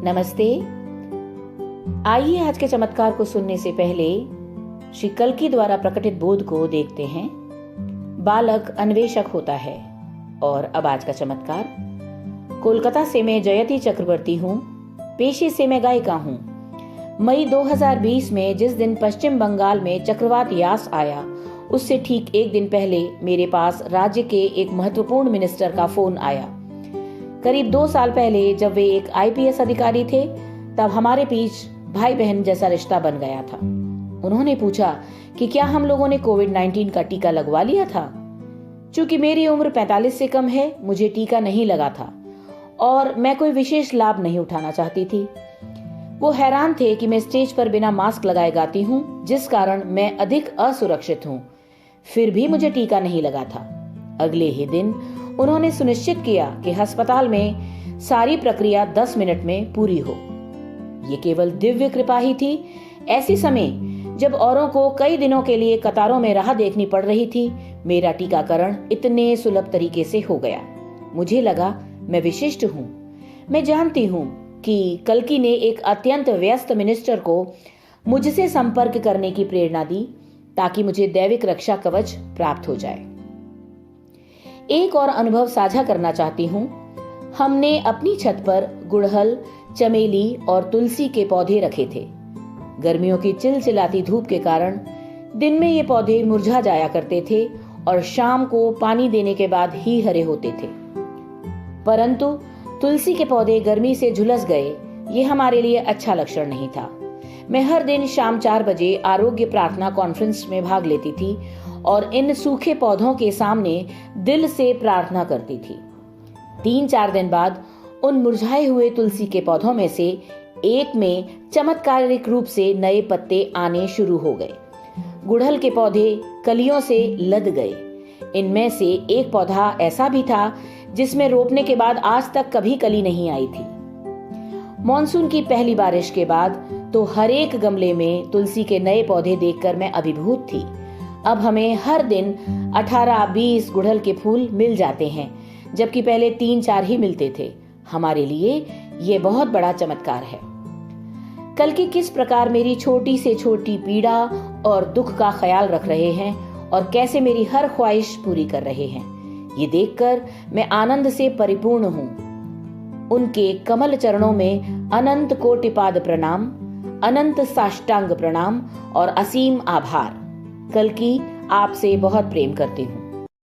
नमस्ते। आइए आज के चमत्कार को सुनने से पहले श्री कल्कि द्वारा प्रकटित बोध को देखते हैं। बालक अन्वेषक होता है। और अब आज का चमत्कार। कोलकाता से मैं जयति चक्रवर्ती हूँ। पेशे से मैं गायिका हूँ। मई 2020 में जिस दिन पश्चिम बंगाल में चक्रवात यास आया, उससे ठीक एक दिन पहले मेरे पास राज्य के एक महत्वपूर्ण मिनिस्टर का फोन आया। करीब 2 साल पहले जब वे एक IPS अधिकारी थे, तब हमारे बीच भाई बहन जैसा रिश्ता बन गया था। उन्होंने पूछा कि क्या हम लोगों ने कोविड-19 का टीका लगवा लिया था। चूंकि मेरी उम्र 45 से कम है, मुझे टीका नहीं लगा था और मैं कोई विशेष लाभ नहीं उठाना चाहती थी। वो हैरान थे कि मैं स्टेज पर बिना मास्क लगाए गाती हूँ, जिस कारण मैं अधिक असुरक्षित हूँ। फिर भी मुझे टीका नहीं लगा था। अगले ही दिन उन्होंने सुनिश्चित किया कि अस्पताल में सारी प्रक्रिया 10 मिनट में पूरी हो। ये केवल दिव्य कृपा ही थी। ऐसे समय जब औरों को कई दिनों के लिए कतारों में राह देखनी पड़ रही थी, मेरा टीकाकरण इतने सुलभ तरीके से हो गया। मुझे लगा मैं विशिष्ट हूँ। मैं जानती हूँ कि कल्कि ने एक अत्यंत व्यस्त मिनिस्टर को मुझसे संपर्क करने की प्रेरणा दी ताकि मुझे दैविक रक्षा कवच प्राप्त हो जाए। एक और अनुभव साझा करना चाहती हूँ। हमने अपनी छत पर गुड़हल, चमेली और तुलसी के पौधे रखे थे। गर्मियों की चिलचिलाती धूप के कारण दिन में ये पौधे मुरझा जाया करते थे और शाम को पानी देने के बाद ही हरे होते थे। परंतु तुलसी के पौधे गर्मी से झुलस गए। ये हमारे लिए अच्छा लक्षण नहीं था। मैं हर दिन शाम 4 बजे आरोग्य प्रार्थना कॉन्फ्रेंस में भाग लेती थी और इन सूखे पौधों के सामने दिल से प्रार्थना करती थी। 3-4 दिन बाद उन मुरझाए हुए तुलसी के पौधों में से एक में चमत्कारिक रूप से नए पत्ते आने शुरू हो गए। गुड़हल के पौधे कलियों से लद गए। इनमें से एक पौधा ऐसा भी था जिसमें रोपने के बाद आज तक कभी कली नहीं आई थी। मॉनसून की पहली बारिश के बाद तो हर एक गमले में तुलसी के नए पौधे देखकर मैं अभिभूत थी। अब हमें हर दिन 18-20 गुड़हल के फूल मिल जाते हैं, जबकि पहले 3-4 ही मिलते थे। हमारे लिए ये बहुत बड़ा चमत्कार है। कल्कि किस प्रकार मेरी छोटी से छोटी पीड़ा और दुख का ख्याल रख रहे हैं और कैसे मेरी हर ख्वाहिश पूरी कर रहे हैं, ये देखकर मैं आनंद से परिपूर्ण हूँ। उनके कमल चरणों में अनंत कोटिपाद प्रणाम, अनंत साष्टांग प्रणाम और असीम आभार। कल्कि आपसे बहुत प्रेम करती हूँ।